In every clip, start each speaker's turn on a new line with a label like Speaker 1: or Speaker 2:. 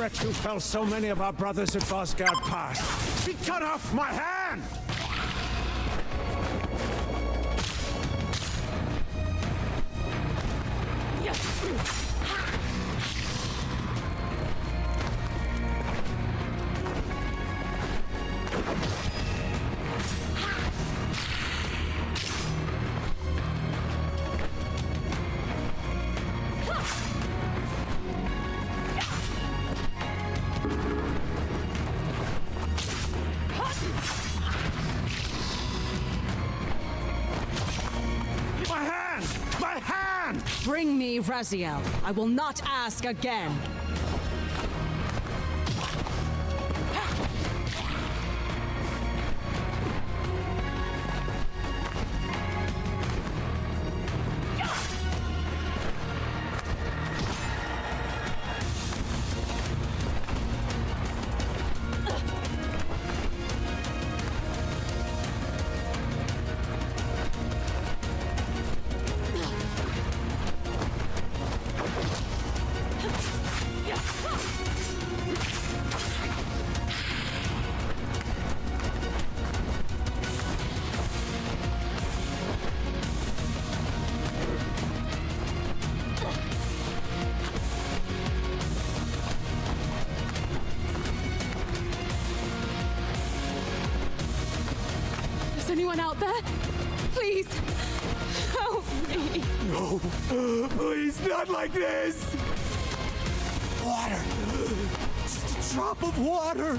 Speaker 1: wretch who fell so many of our brothers at Bosgard Pass. He cut off my hand!
Speaker 2: Bring me Raziel. I will not ask again. Anyone out there? Please, help me.
Speaker 1: No, please, not like this. Water. Just a drop of water.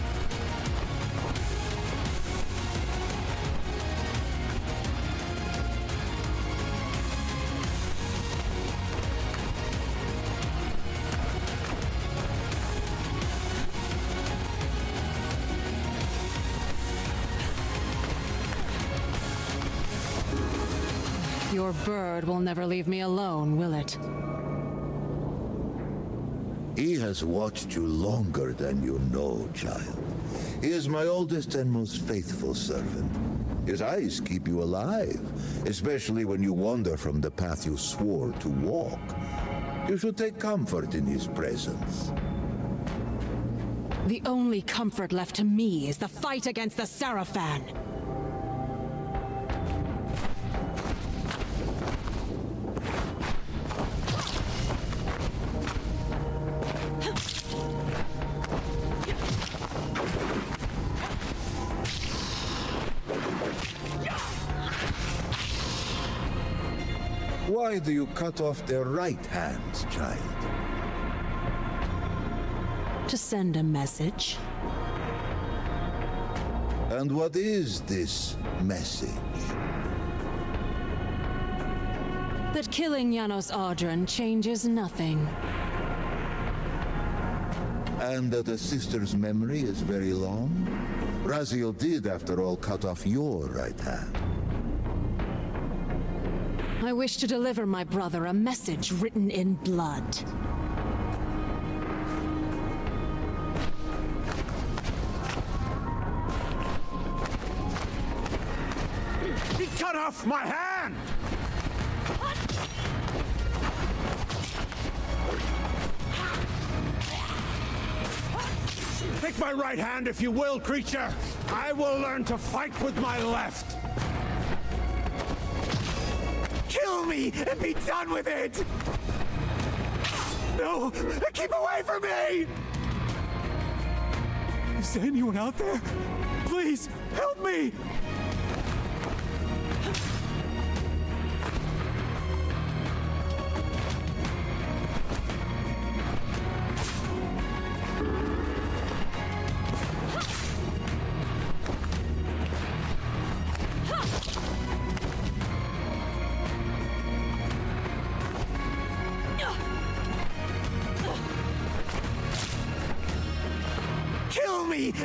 Speaker 2: Your bird will never leave me alone, will it?
Speaker 3: He has watched you longer than you know, child. He is my oldest and most faithful servant. His eyes keep you alive, especially when you wander from the path you swore to walk. You should take comfort in his presence.
Speaker 2: The only comfort left to me is the fight against the Sarafan.
Speaker 3: Why do you cut off their right hands, child?
Speaker 2: To send a message.
Speaker 3: And what is this message?
Speaker 2: That killing Janos Audron changes nothing.
Speaker 3: And that a sister's memory is very long? Raziel did, after all, cut off your right hand.
Speaker 2: I wish to deliver my brother a message written in blood.
Speaker 1: He cut off my hand! Take my right hand if you will, creature! I will learn to fight with my left! Kill me and be done with it! No! Keep away from me! Is there anyone out there? Please, help me!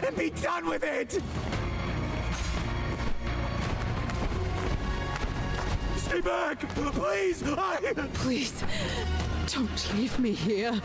Speaker 1: And be done with it! Stay back! Please!
Speaker 2: Please, don't leave me here.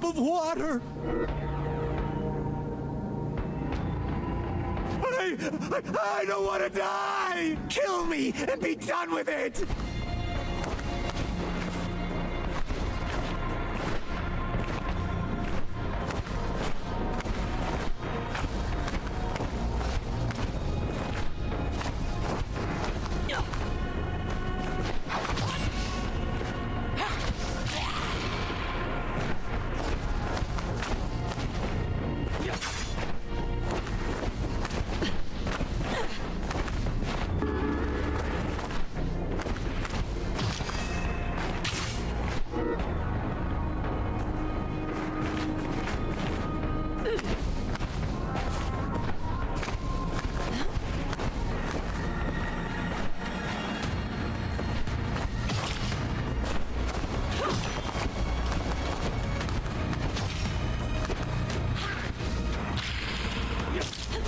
Speaker 1: drop of water. I don't want to die! Kill me and be done with it!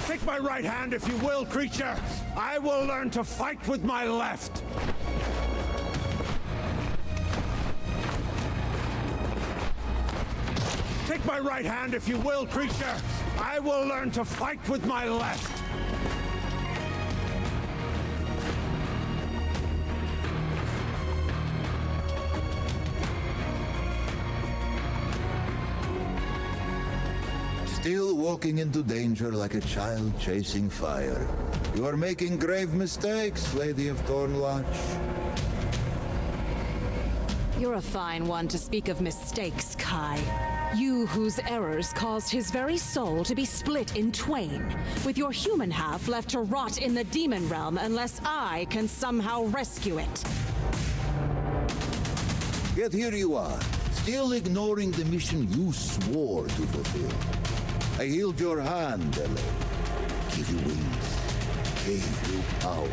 Speaker 1: Take my right hand, if you will, creature. I will learn to fight with my left. Take my right hand, if you will, creature. I will learn to fight with my left.
Speaker 3: Still walking into danger like a child chasing fire. You are making grave mistakes, Lady of Thornlach.
Speaker 2: You're a fine one to speak of mistakes, Kai. You whose errors caused his very soul to be split in twain, with your human half left to rot in the demon realm unless I can somehow rescue it.
Speaker 3: Yet here you are, still ignoring the mission you swore to fulfill. I healed your hand, Ellen. Give you wings. Gave you power.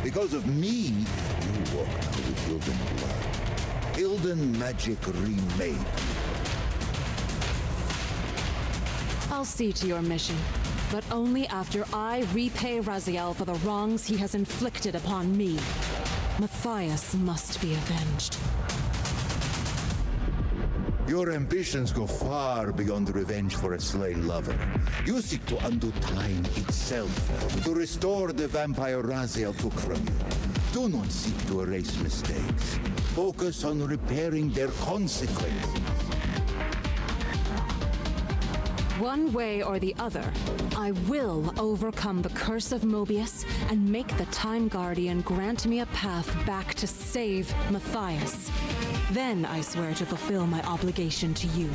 Speaker 3: Because of me, you walk now with Ilden blood. Ilden magic remade.
Speaker 2: I'll see to your mission, but only after I repay Raziel for the wrongs he has inflicted upon me. Matthias must be avenged.
Speaker 3: Your ambitions go far beyond revenge for a slain lover. You seek to undo time itself, to restore the vampire Raziel took from you. Do not seek to erase mistakes. Focus on repairing their consequences.
Speaker 2: One way or the other, I will overcome the curse of Moebius and make the Time Guardian grant me a path back to save Matthias. Then I swear to fulfill my obligation to you.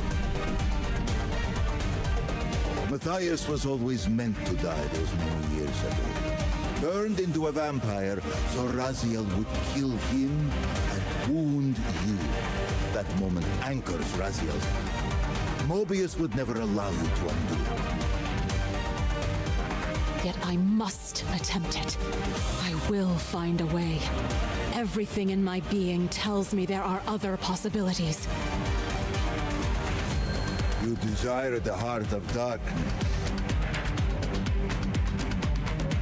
Speaker 3: Matthias was always meant to die those many years ago. Turned into a vampire so Raziel would kill him and wound you. That moment anchors Raziel's. Moebius would never allow you to undo it.
Speaker 2: Yet I must attempt it. I will find a way. Everything in my being tells me there are other possibilities.
Speaker 3: You desire the heart of darkness.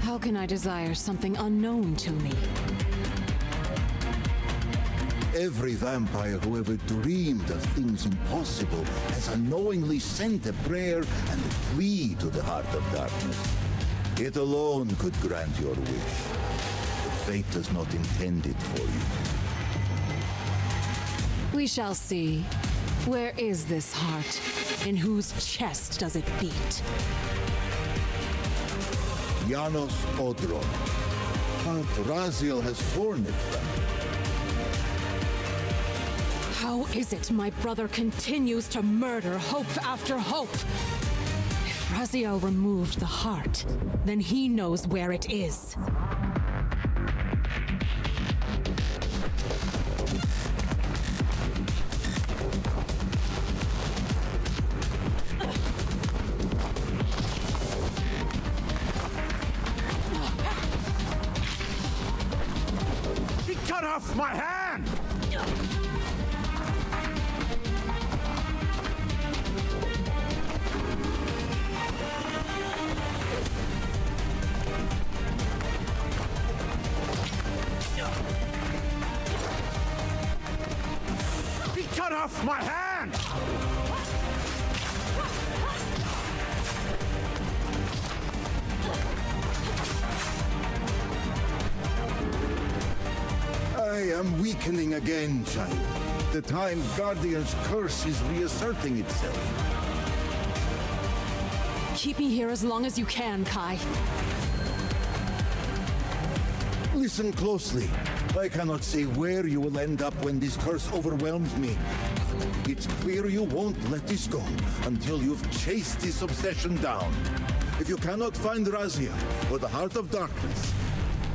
Speaker 2: How can I desire something unknown to me?
Speaker 3: Every vampire who ever dreamed of things impossible has unknowingly sent a prayer and a plea to the heart of darkness. It alone could grant your wish. But fate does not intend it for you.
Speaker 2: We shall see. Where is this heart? In whose chest does it beat?
Speaker 3: Janos Audron. But Raziel has torn it from you.
Speaker 2: How is it my brother continues to murder hope after hope? If Raziel removed the heart, then he knows where it is.
Speaker 1: He cut off my hand! He cut off my hand!
Speaker 3: am weakening again, child. The Time Guardian's curse is reasserting itself.
Speaker 2: Keep me here as long as you can, Kai.
Speaker 3: Listen closely. I cannot say where you will end up when this curse overwhelms me. It's clear you won't let this go until you've chased this obsession down. If you cannot find Raziel or the Heart of Darkness,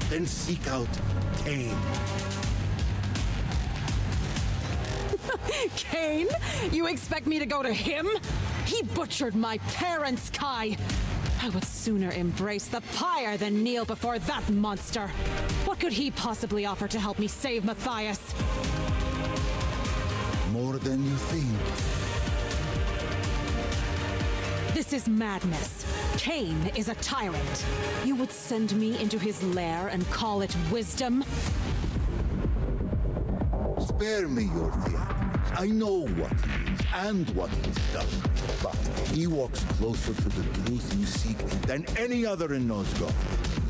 Speaker 3: then seek out Kain.
Speaker 2: Kain? You expect me to go to him? He butchered my parents, Kai. I would sooner embrace the pyre than kneel before that monster. What could he possibly offer to help me save Matthias?
Speaker 3: More than you think.
Speaker 2: This is madness. Kain is a tyrant. You would send me into his lair and call it wisdom?
Speaker 3: Spare me your theatrics. I know what he is and what he's done. But he walks closer to the truth you seek than any other in Nosgoth.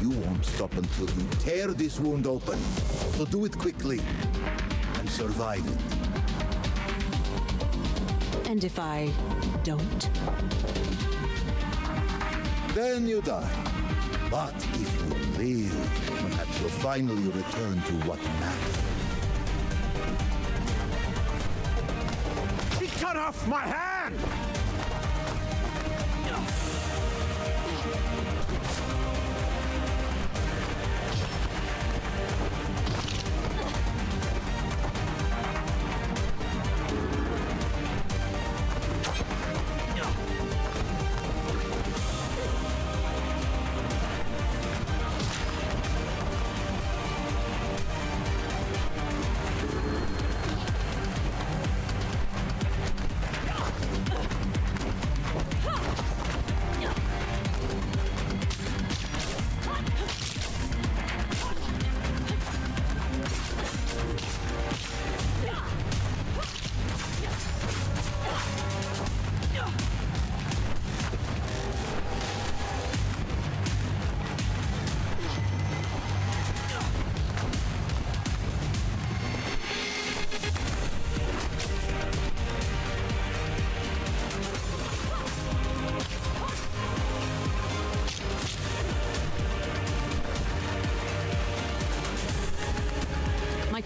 Speaker 3: You won't stop until you tear this wound open. So do it quickly and survive it.
Speaker 2: And if I don't?
Speaker 3: Then you die. But if you live, perhaps you'll finally return to what matters.
Speaker 1: He cut off my hand!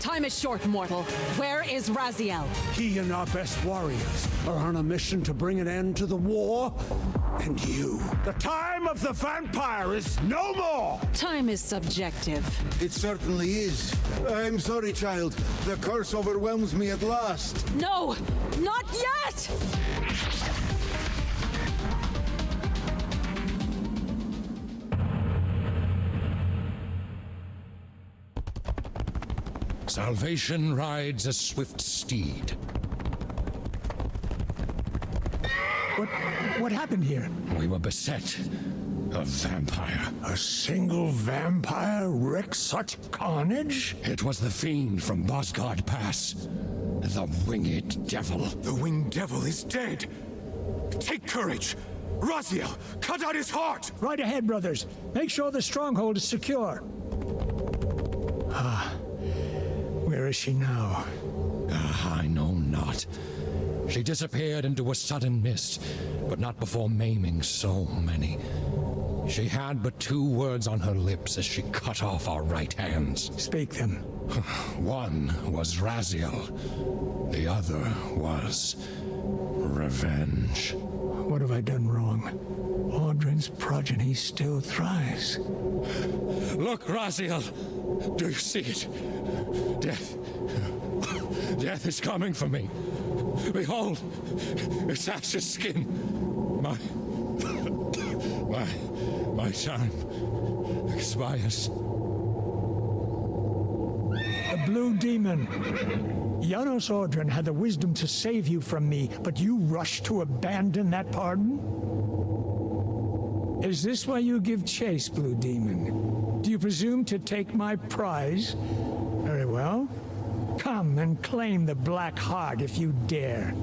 Speaker 2: Time is short, mortal. Where is Raziel?
Speaker 1: He and our best warriors are on a mission to bring an end to the war. And you. The time of the vampire is no more!
Speaker 2: Time is subjective.
Speaker 3: It certainly is. I'm sorry, child. The curse overwhelms me at last.
Speaker 2: No! Not yet!
Speaker 4: Salvation rides a swift steed.
Speaker 1: What happened here?
Speaker 4: We were beset. A vampire.
Speaker 1: A single vampire wreaks such carnage?
Speaker 4: It was the fiend from Bosgard Pass. The winged devil.
Speaker 1: The winged devil is dead. Take courage. Raziel, cut out his heart!
Speaker 5: Right ahead, brothers. Make sure the stronghold is secure. Where is she now?
Speaker 4: I know not. She disappeared into a sudden mist, but not before maiming so many. She had but 2 words on her lips as she cut off our right hands.
Speaker 5: Speak them.
Speaker 4: One was Raziel. The other was revenge.
Speaker 5: What have I done wrong? Audron's progeny still thrives.
Speaker 4: Look, Raziel! Do you see it? Death is coming for me. Behold, its ashes skin. My time expires.
Speaker 5: The blue demon. Janos Audron had the wisdom to save you from me, but you rushed to abandon that pardon? Is this why you give chase, blue demon? Do you presume to take my prize? Very well. Come and claim the black heart if you dare.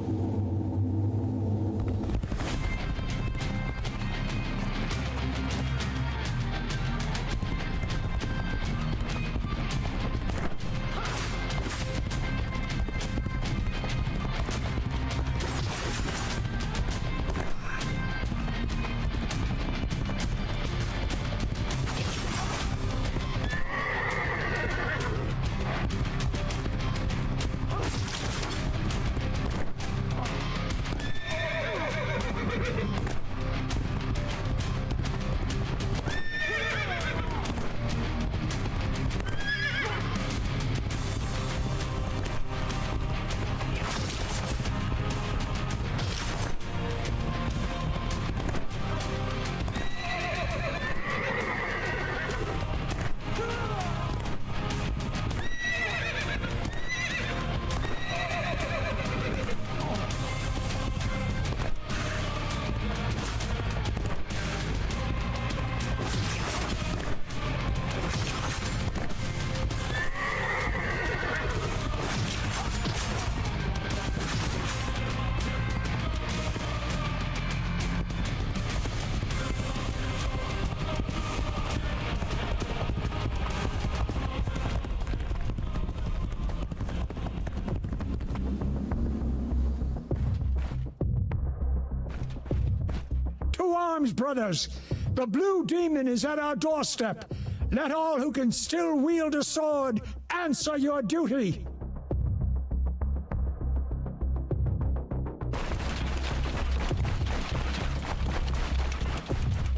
Speaker 5: arms, brothers! The blue demon is at our doorstep! Let all who can still wield a sword answer your duty!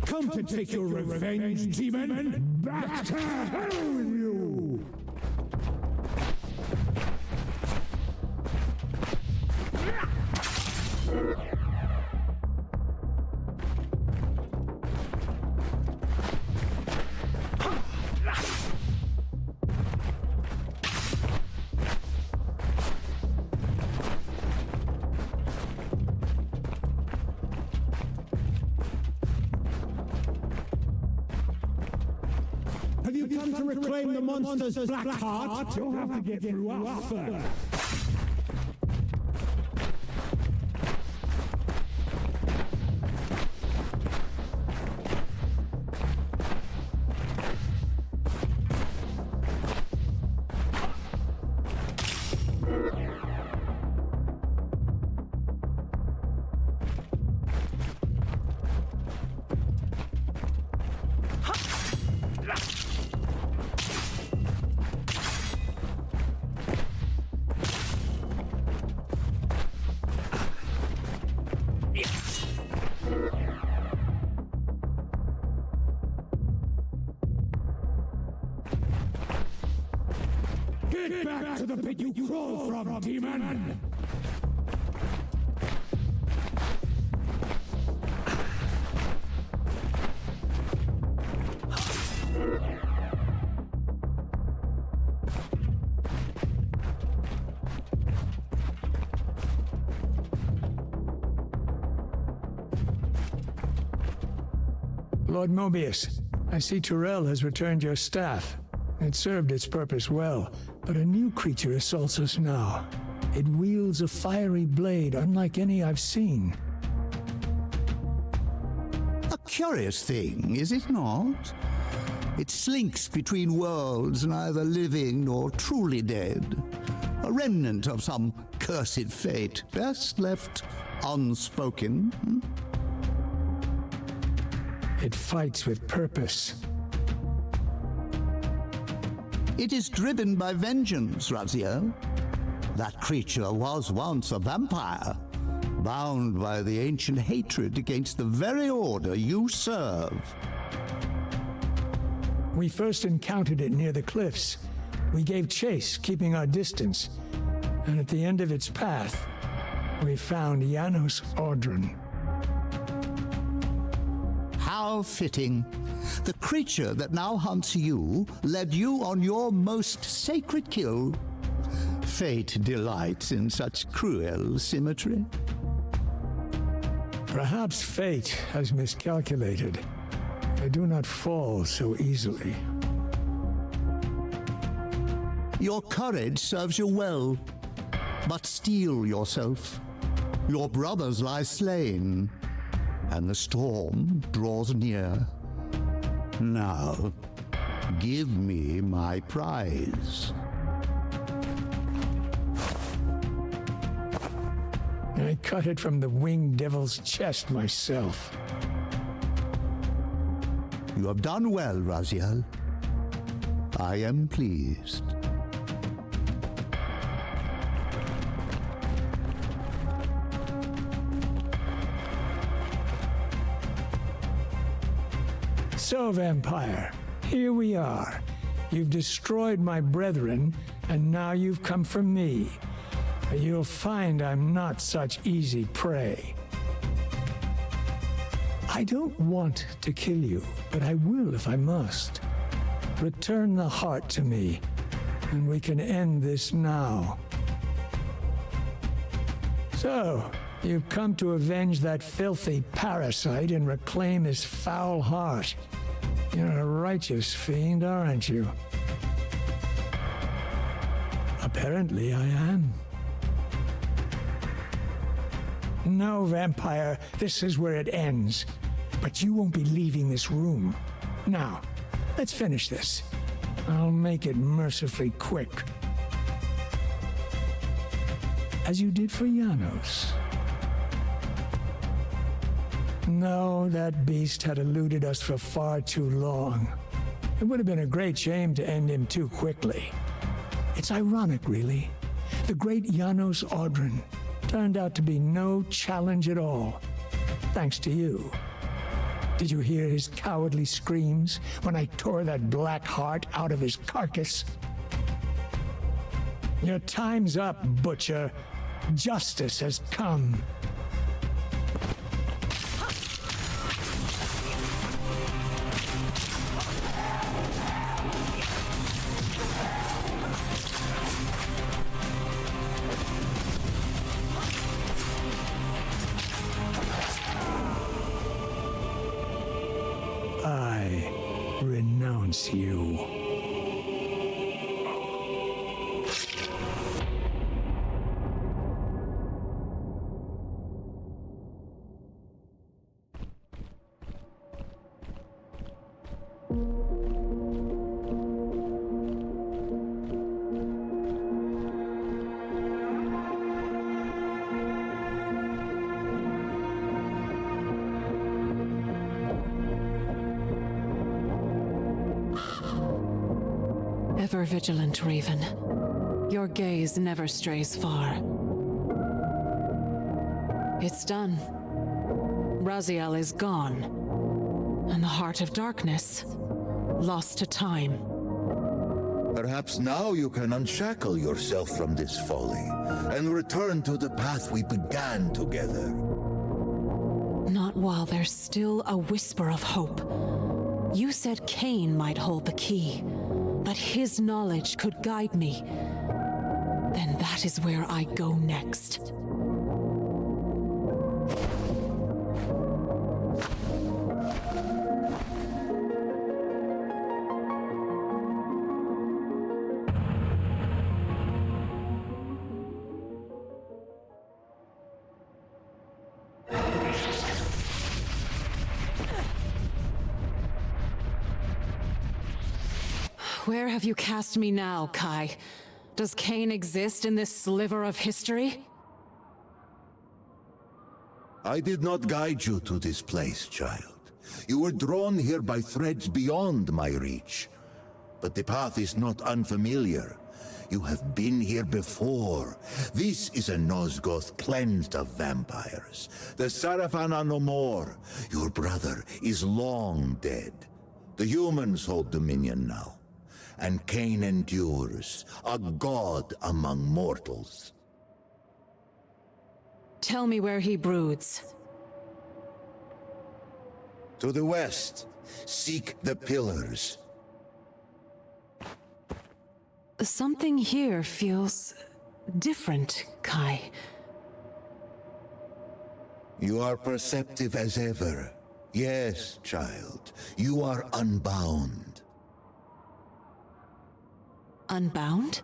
Speaker 1: Come to take your revenge, demon! Back to hell with you! Have you come to reclaim the monster's black heart? You'll have to get through us first. Get back to the pit you crawled from, demon!
Speaker 5: Lord Moebius, I see Tyrell has returned your staff. It served its purpose well, but a new creature assaults us now. It wields a fiery blade unlike any I've seen.
Speaker 6: A curious thing, is it not? It slinks between worlds, neither living nor truly dead. A remnant of some cursed fate, best left unspoken.
Speaker 5: It fights with purpose.
Speaker 6: It is driven by vengeance, Raziel. That creature was once a vampire, bound by the ancient hatred against the very order you serve.
Speaker 5: We first encountered it near the cliffs. We gave chase, keeping our distance. And at the end of its path, we found Janos Audron.
Speaker 6: How fitting. The creature that now hunts you led you on your most sacred kill. Fate delights in such cruel symmetry.
Speaker 5: Perhaps fate has miscalculated. I do not fall so easily.
Speaker 6: Your courage serves you well, but steel yourself. Your brothers lie slain, and the storm draws near. Now, give me my prize.
Speaker 5: I cut it from the winged devil's chest myself.
Speaker 6: You have done well, Raziel. I am pleased.
Speaker 5: So, Vampire, here we are. You've destroyed my brethren, and now you've come for me. You'll find I'm not such easy prey. I don't want to kill you, but I will if I must. Return the heart to me, and we can end this now. So, you've come to avenge that filthy parasite and reclaim his foul heart. You're a righteous fiend, aren't you? Apparently I am. No, Vampire, this is where it ends. But you won't be leaving this room. Now, let's finish this. I'll make it mercifully quick. As you did for Janos. No, that beast had eluded us for far too long. It would have been a great shame to end him too quickly. It's ironic, really. The great Janos Audron turned out to be no challenge at all, thanks to you. Did you hear his cowardly screams when I tore that black heart out of his carcass? Your time's up, Butcher. Justice has come. I renounce you.
Speaker 2: Ever vigilant, Raven. Your gaze never strays far. It's done. Raziel is gone. And the Heart of Darkness, lost to time.
Speaker 3: Perhaps now you can unshackle yourself from this folly and return to the path we began together.
Speaker 2: Not while there's still a whisper of hope. You said Kain might hold the key, that his knowledge could guide me. Then that is where I go next. Where have you cast me now, Kai? Does Kain exist in this sliver of history?
Speaker 3: I did not guide you to this place, child. You were drawn here by threads beyond my reach. But the path is not unfamiliar. You have been here before. This is a Nosgoth cleansed of vampires. The Sarafan are no more. Your brother is long dead. The humans hold dominion now. And Kain endures, a god among mortals.
Speaker 2: Tell me where he broods.
Speaker 3: To the west, seek the pillars.
Speaker 2: Something here feels different, Kai.
Speaker 3: You are perceptive as ever. Yes, child, you are unbound.
Speaker 2: Unbound?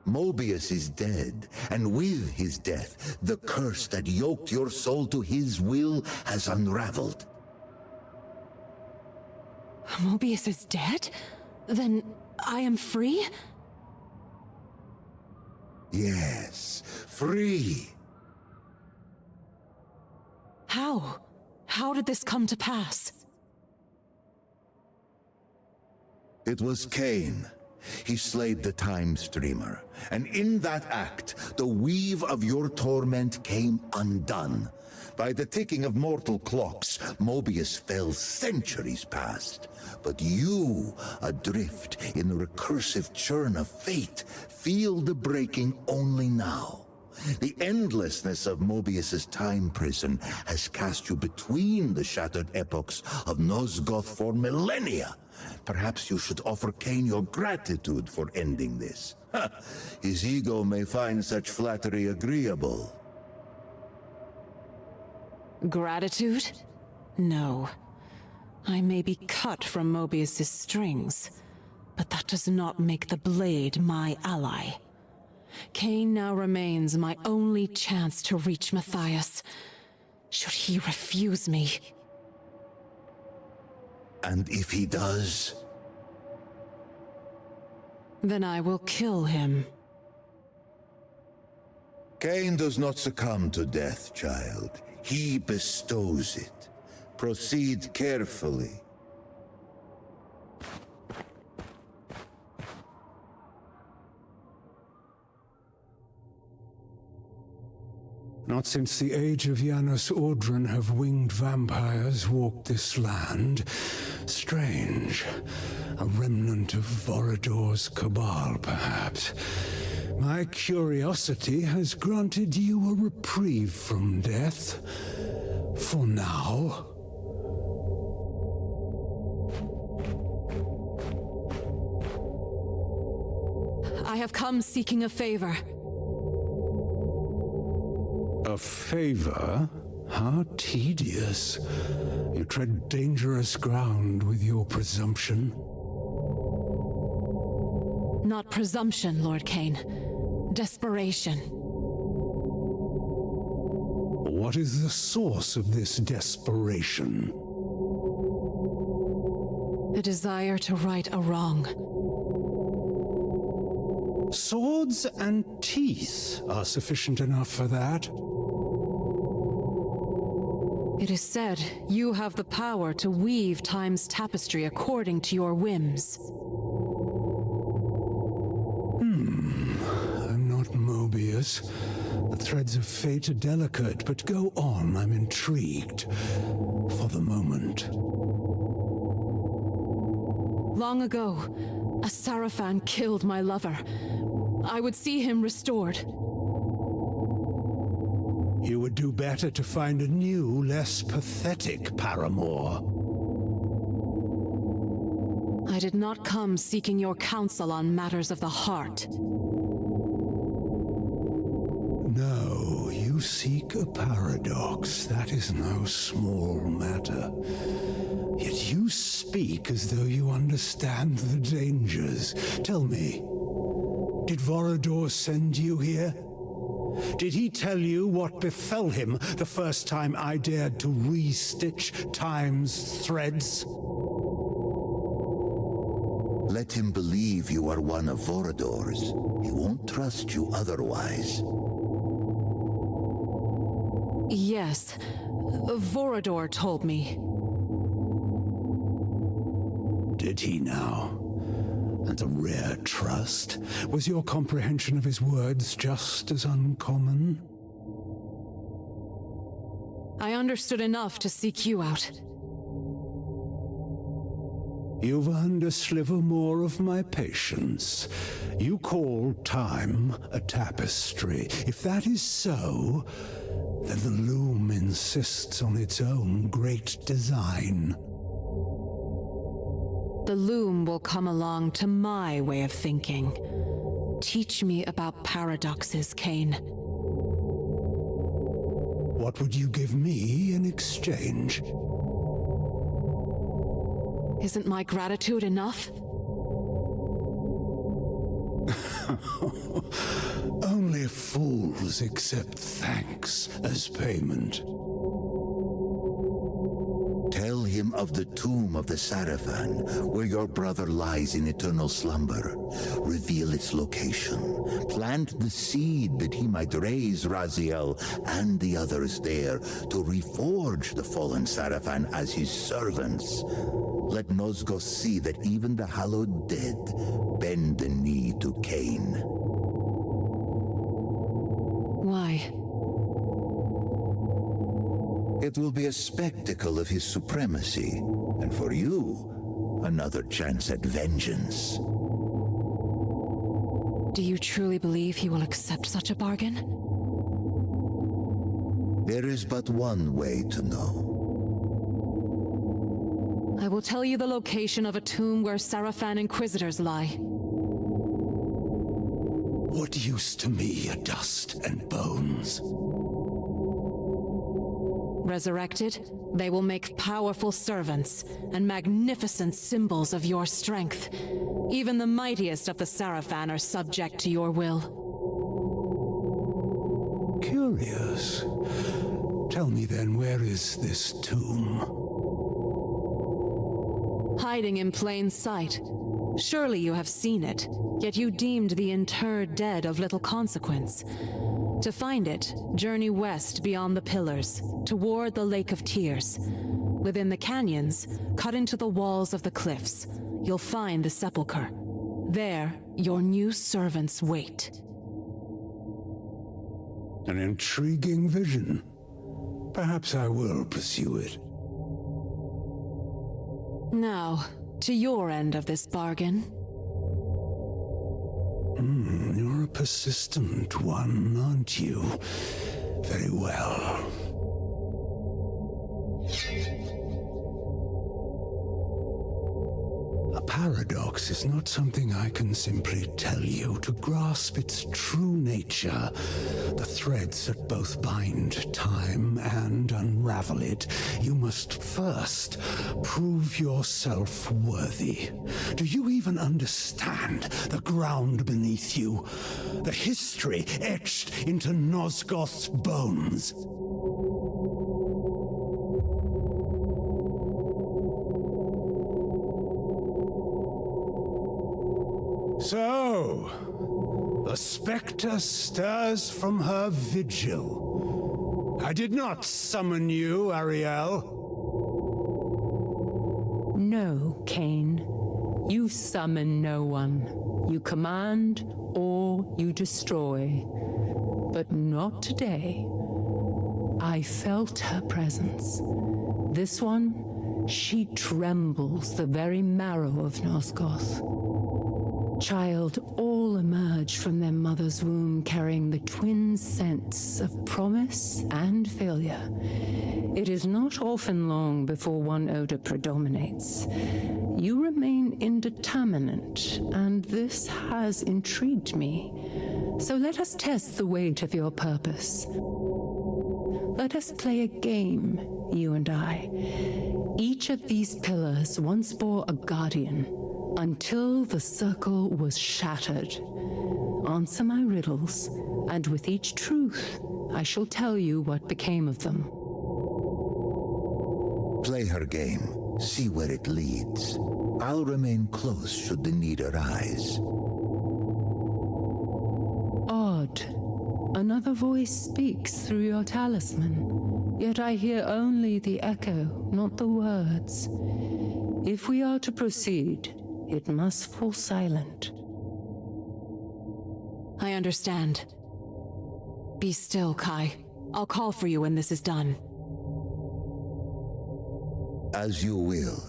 Speaker 3: Moebius is dead, and with his death, the curse that yoked your soul to his will has unraveled.
Speaker 2: Moebius is dead? Then I am free?
Speaker 3: Yes, free.
Speaker 2: How? How did this come to pass?
Speaker 3: It was Kain. He slayed the Time Streamer, and in that act, the weave of your torment came undone. By the ticking of mortal clocks, Moebius fell centuries past. But you, adrift in the recursive churn of fate, feel the breaking only now. The endlessness of Moebius's time prison has cast you between the shattered epochs of Nosgoth for millennia. Perhaps you should offer Kain your gratitude for ending this. His ego may find such flattery agreeable.
Speaker 2: Gratitude? No. I may be cut from Moebius's strings, but that does not make the blade my ally. Kain now remains my only chance to reach Matthias. Should he refuse me?
Speaker 3: And if he does?
Speaker 2: Then I will kill him.
Speaker 3: Kain does not succumb to death, child. He bestows it. Proceed carefully.
Speaker 1: Not since the age of Janos Audron have winged vampires walked this land. Strange. A remnant of Vorador's cabal, perhaps. My curiosity has granted you a reprieve from death. For now.
Speaker 2: I have come seeking a favor.
Speaker 1: A favor? How tedious. You tread dangerous ground with your presumption.
Speaker 2: Not presumption, Lord Kain. Desperation.
Speaker 1: What is the source of this desperation?
Speaker 2: A desire to right a wrong.
Speaker 1: Swords and teeth are sufficient enough for that.
Speaker 2: It is said you have the power to weave time's tapestry according to your whims.
Speaker 1: I'm not Moebius. The threads of fate are delicate, but go on, I'm intrigued. For the moment.
Speaker 2: Long ago, a Sarafan killed my lover. I would see him restored.
Speaker 1: You would do better to find a new, less pathetic paramour.
Speaker 2: I did not come seeking your counsel on matters of the heart.
Speaker 1: No, you seek a paradox. That is no small matter. Yet you speak as though you understand the dangers. Tell me, did Vorador send you here? Did he tell you what befell him the first time I dared to re-stitch time's threads?
Speaker 3: Let him believe you are one of Vorador's. He won't trust you otherwise.
Speaker 2: Yes, Vorador told me.
Speaker 1: Did he now? And a rare trust? Was your comprehension of his words just as uncommon?
Speaker 2: I understood enough to seek you out.
Speaker 1: You've earned a sliver more of my patience. You call time a tapestry. If that is so, then the loom insists on its own great design.
Speaker 2: The loom will come along to my way of thinking. Teach me about paradoxes, Kain.
Speaker 1: What would you give me in exchange?
Speaker 2: Isn't my gratitude enough?
Speaker 1: Only fools accept thanks as payment.
Speaker 3: Tell him of the tomb of the Sarafan, where your brother lies in eternal slumber. Reveal its location. Plant the seed that he might raise Raziel and the others there to reforge the fallen Sarafan as his servants. Let Nosgoth see that even the hallowed dead bend the knee to Kain.
Speaker 2: Why?
Speaker 3: It will be a spectacle of his supremacy, and for you, another chance at vengeance.
Speaker 2: Do you truly believe he will accept such a bargain?
Speaker 3: There is but one way to know.
Speaker 2: I will tell you the location of a tomb where Sarafan Inquisitors lie.
Speaker 1: What use to me are dust and bones?
Speaker 2: Resurrected, they will make powerful servants and magnificent symbols of your strength. Even the mightiest of the Sarafan are subject to your will.
Speaker 1: Curious. Tell me then, where is this tomb?
Speaker 2: Hiding in plain sight. Surely you have seen it, yet you deemed the interred dead of little consequence. To find it, journey west beyond the pillars, toward the Lake of Tears. Within the canyons, cut into the walls of the cliffs, you'll find the sepulchre. There, your new servants wait.
Speaker 1: An intriguing vision. Perhaps I will pursue it.
Speaker 2: Now, to your end of this bargain.
Speaker 1: You're a persistent one, aren't you? Very well. A paradox is not something I can simply tell you. To grasp its true nature, the threads that both bind time and unravel it, you must first prove yourself worthy. Do you even understand the ground beneath you? The history etched into Nosgoth's bones? So, the spectre stirs from her vigil. I did not summon you, Ariel.
Speaker 7: No, Kain. You summon no one. You command or you destroy. But not today. I felt her presence. This one, she trembles the very marrow of Nosgoth. Child, all emerge from their mother's womb carrying the twin scents of promise and failure. It is not often long before one odor predominates. You remain indeterminate, and this has intrigued me. So let us test the weight of your purpose. Let us play a game, you and I. Each of these pillars once bore a guardian, until the circle was shattered. Answer my riddles, and with each truth, I shall tell you what became of them.
Speaker 3: Play her game. See where it leads. I'll remain close should the need arise.
Speaker 7: Odd. Another voice speaks through your talisman, yet I hear only the echo, not the words. If we are to proceed, it must fall silent.
Speaker 2: I understand. Be still, Kai. I'll call for you when this is done.
Speaker 3: As you will.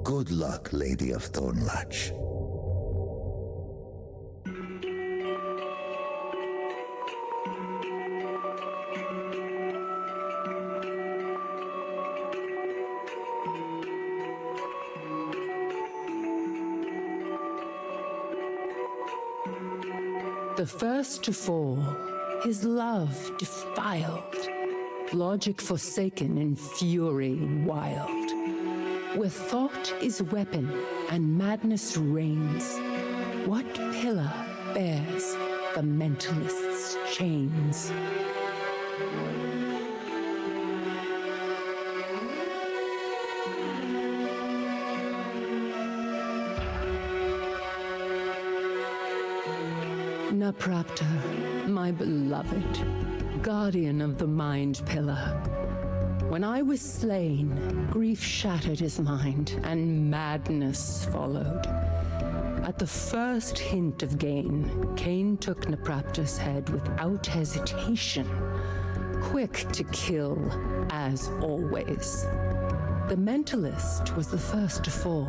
Speaker 3: Good luck, Lady of Thornlach.
Speaker 7: The first to fall, his love defiled, logic forsaken in fury wild. Where thought is weapon and madness reigns, what pillar bears the mentalist's chains? Naprapta, my beloved, guardian of the mind pillar. When I was slain, grief shattered his mind, and madness followed. At the first hint of gain, Kain took Naprapta's head without hesitation, quick to kill, as always. The mentalist was the first to fall,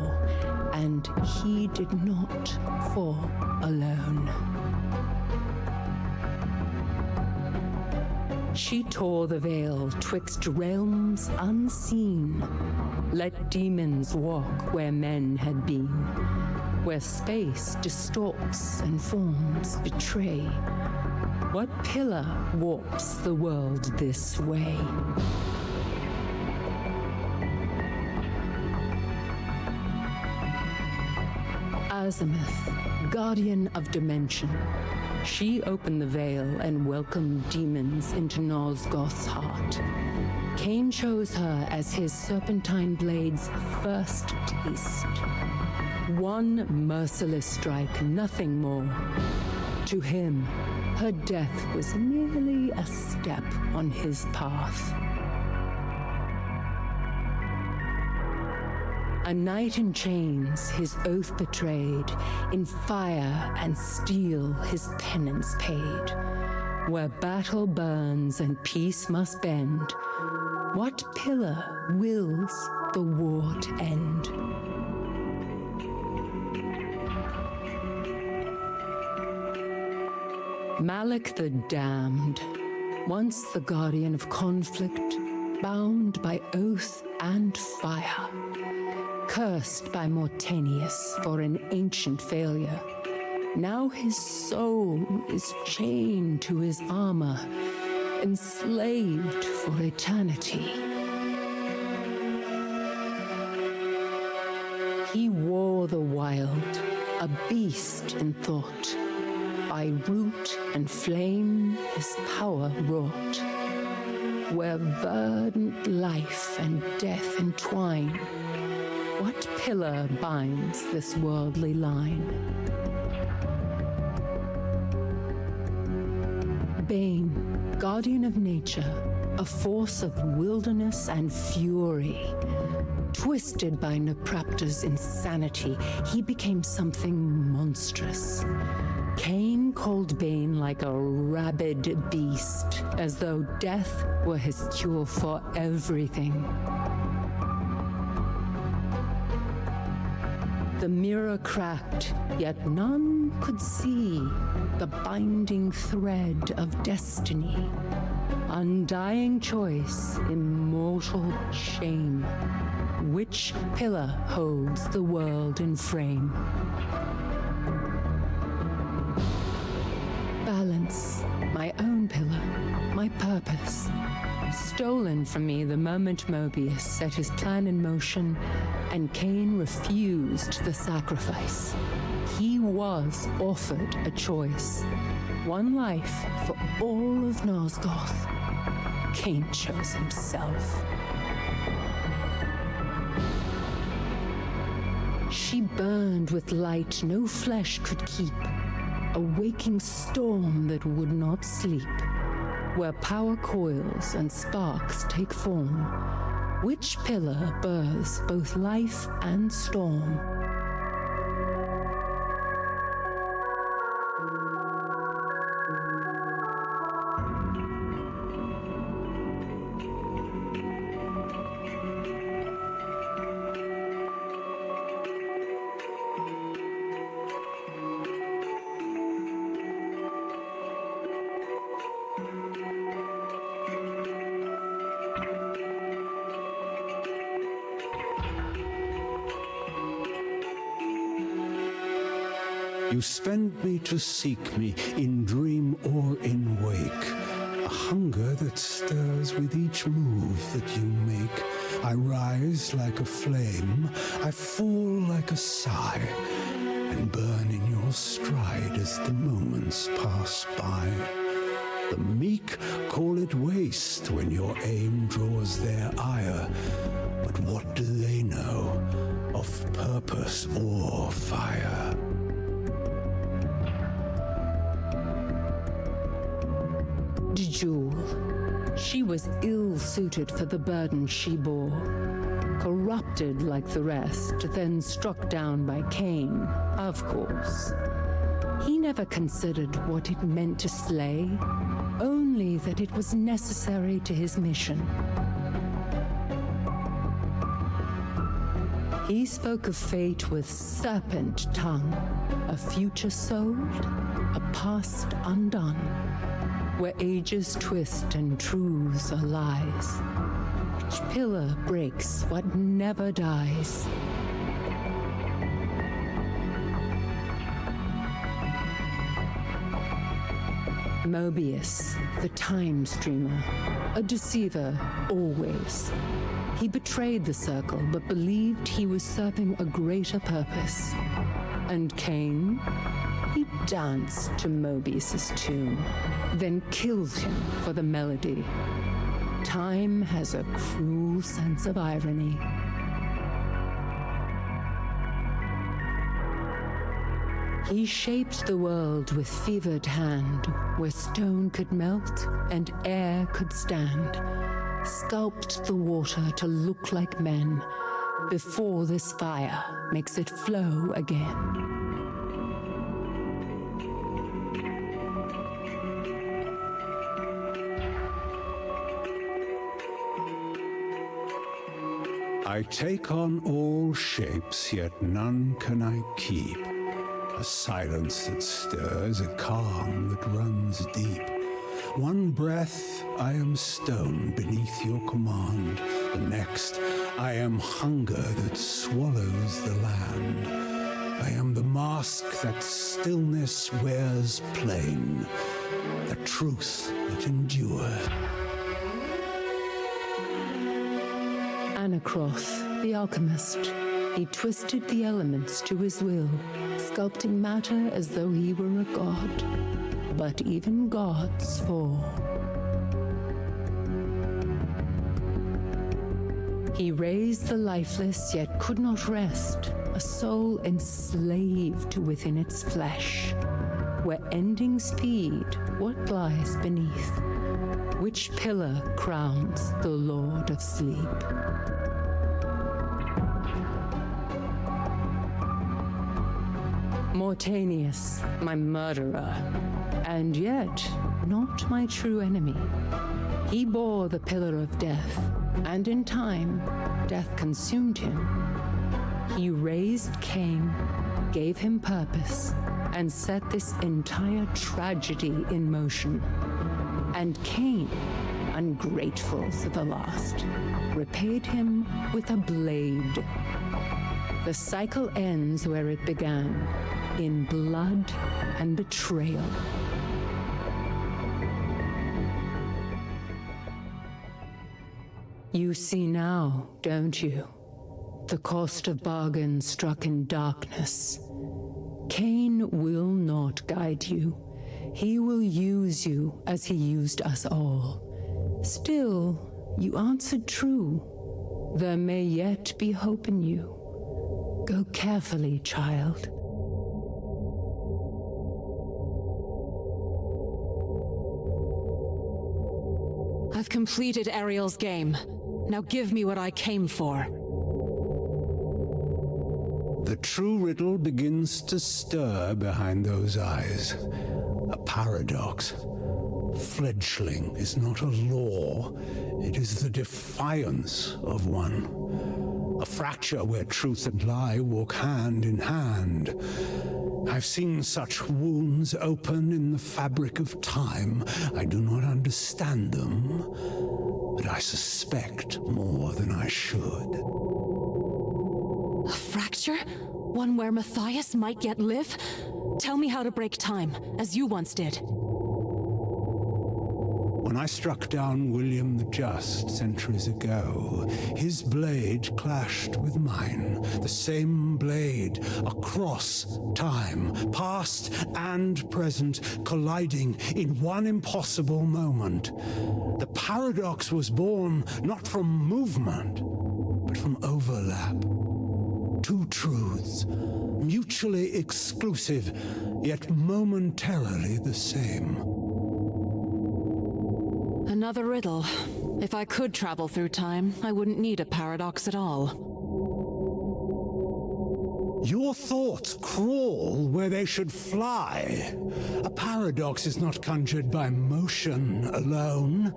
Speaker 7: and he did not fall alone. She tore the veil twixt realms unseen. Let demons walk where men had been, where space distorts and forms betray. What pillar warps the world this way? Azimuth, guardian of dimension. She opened the veil and welcomed demons into Nosgoth's heart. Kain chose her as his serpentine blade's first taste. One merciless strike, nothing more. To him, Her death was merely a step on his path. A knight in chains, his oath betrayed, in fire and steel his penance paid. Where battle burns and peace must bend, what pillar wills the war to end? Malak the Damned, once the guardian of conflict, bound by oath and fire, cursed by Mortanius for an ancient failure. Now his soul is chained to his armor, enslaved for eternity. He wore the wild, a beast in thought. By root and flame his power wrought. Where verdant life and death entwine, what pillar binds this worldly line? Bane, guardian of nature, a force of wilderness and fury. Twisted by Napraptor's insanity, he became something monstrous. Kain called Bane like a rabid beast, as though death were his cure for everything. The mirror cracked, yet none could see the binding thread of destiny. Undying choice, immortal shame. Which pillar holds the world in frame? Balance, my own pillar, my purpose. Stolen from me the moment Moebius set his plan in motion, and Kain refused the sacrifice. He was offered a choice. One life for all of Nosgoth. Kain chose himself. She burned with light no flesh could keep, a waking storm that would not sleep. Where power coils and sparks take form, which pillar births both life and storm?
Speaker 1: You spend me to seek me in dream or in wake, a hunger that stirs with each move that you make. I rise like a flame, I fall like a sigh, and burn in your stride as the moments pass by. The meek call it waste when your aim draws their ire, but what do they know of purpose or fire?
Speaker 7: Jewel. She was ill-suited for the burden she bore. Corrupted like the rest, then struck down by Kain, of course. He never considered what it meant to slay, only that it was necessary to his mission. He spoke of fate with serpent tongue, a future sold, a past undone. Where ages twist and truths are lies, which pillar breaks what never dies? Moebius, the time streamer, a deceiver always. He betrayed the circle, but believed he was serving a greater purpose. And Kain? He danced to Moebius's tune, then killed him for the melody. Time has a cruel sense of irony. He shaped the world with fevered hand, where stone could melt and air could stand. Sculpt the water to look like men, before this fire makes it flow again.
Speaker 1: I take on all shapes, yet none can I keep. A silence that stirs, a calm that runs deep. One breath, I am stone beneath your command. The next, I am hunger that swallows the land. I am the mask that stillness wears plain, the truth that endures.
Speaker 7: Anakroth, the alchemist, he twisted the elements to his will, sculpting matter as though he were a god. But even gods fall. He raised the lifeless, yet could not rest, a soul enslaved within its flesh, where endings feed what lies beneath. Which pillar crowns the Lord of Sleep? Mortanius, my murderer, and yet not my true enemy. He bore the pillar of death, and in time, death consumed him. He raised Kain, gave him purpose, and set this entire tragedy in motion. And Kain, ungrateful to the last, repaid him with a blade. The cycle ends where it began, in blood and betrayal. You see now, don't you? The cost of bargain struck in darkness. Kain will not guide you. He will use you as he used us all. Still, you answered true. There may yet be hope in you. Go carefully, child.
Speaker 2: I've completed Ariel's game. Now give me what I came for.
Speaker 1: The true riddle begins to stir behind those eyes. A paradox. Fledgling is not a law. It is the defiance of one. A fracture where truth and lie walk hand in hand. I've seen such wounds open in the fabric of time. I do not understand them, but I suspect more than I should.
Speaker 2: A fracture? One where Matthias might yet live? Tell me how to break time, as you once did.
Speaker 1: When I struck down William the Just centuries ago, his blade clashed with mine, the same blade, across time, past and present, colliding in one impossible moment. The paradox was born not from movement, but from overlap. Two truths, mutually exclusive, yet momentarily the same.
Speaker 2: Another riddle. If I could travel through time, I wouldn't need a paradox at all.
Speaker 1: Your thoughts crawl where they should fly. A paradox is not conjured by motion alone.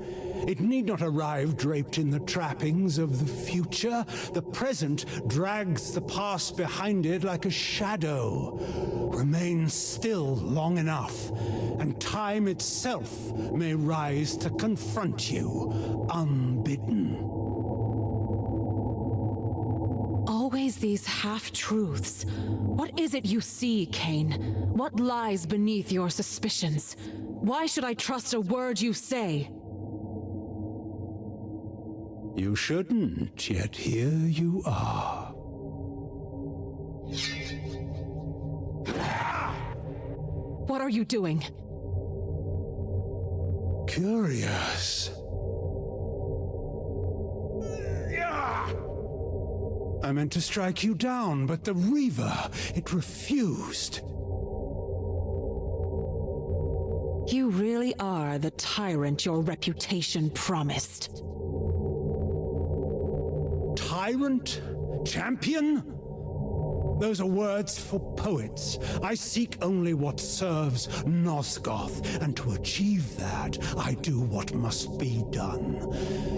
Speaker 1: It need not arrive draped in the trappings of the future. The present drags the past behind it like a shadow. Remain still long enough, and time itself may rise to confront you, unbidden.
Speaker 2: Always these half-truths. What is it you see, Kain? What lies beneath your suspicions? Why should I trust a word you say?
Speaker 1: You shouldn't, yet here you are.
Speaker 2: What are you doing?
Speaker 1: Curious. I meant to strike you down, but the Reaver, it refused.
Speaker 2: You really are the tyrant your reputation promised.
Speaker 1: Tyrant? Champion? Those are words for poets. I seek only what serves Nosgoth, and to achieve that, I do what must be done.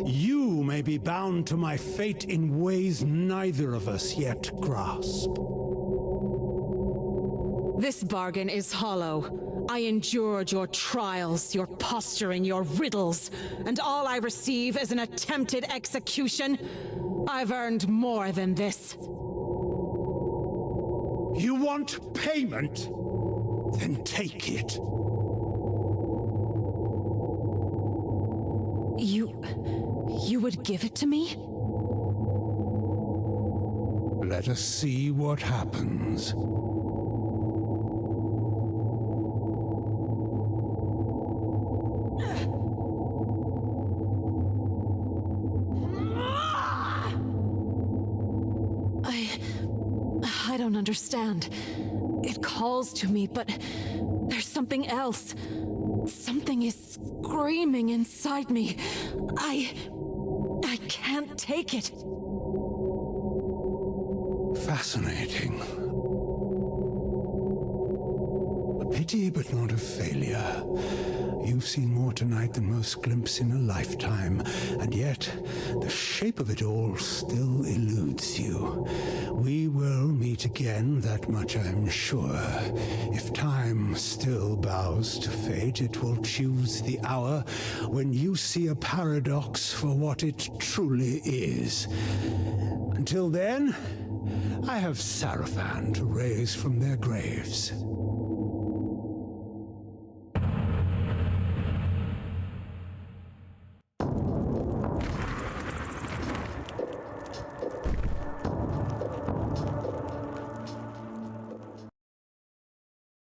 Speaker 1: You may be bound to my fate in ways neither of us yet grasp.
Speaker 2: This bargain is hollow. I endured your trials, your posturing, your riddles, and all I receive is an attempted execution. I've earned more than this.
Speaker 1: You want payment? Then take it.
Speaker 2: You would give it to me?
Speaker 1: Let us see what happens.
Speaker 2: I don't understand. It calls to me, but there's something else. Something is screaming inside me. I can't take it.
Speaker 1: Fascinating. A pity, but not a failure. You've seen more tonight than most glimpse in a lifetime, and yet the shape of it all still eludes you. We will meet again, that much I'm sure. If time still bows to fate, it will choose the hour when you see a paradox for what it truly is. Until then, I have Sarafan to raise from their graves.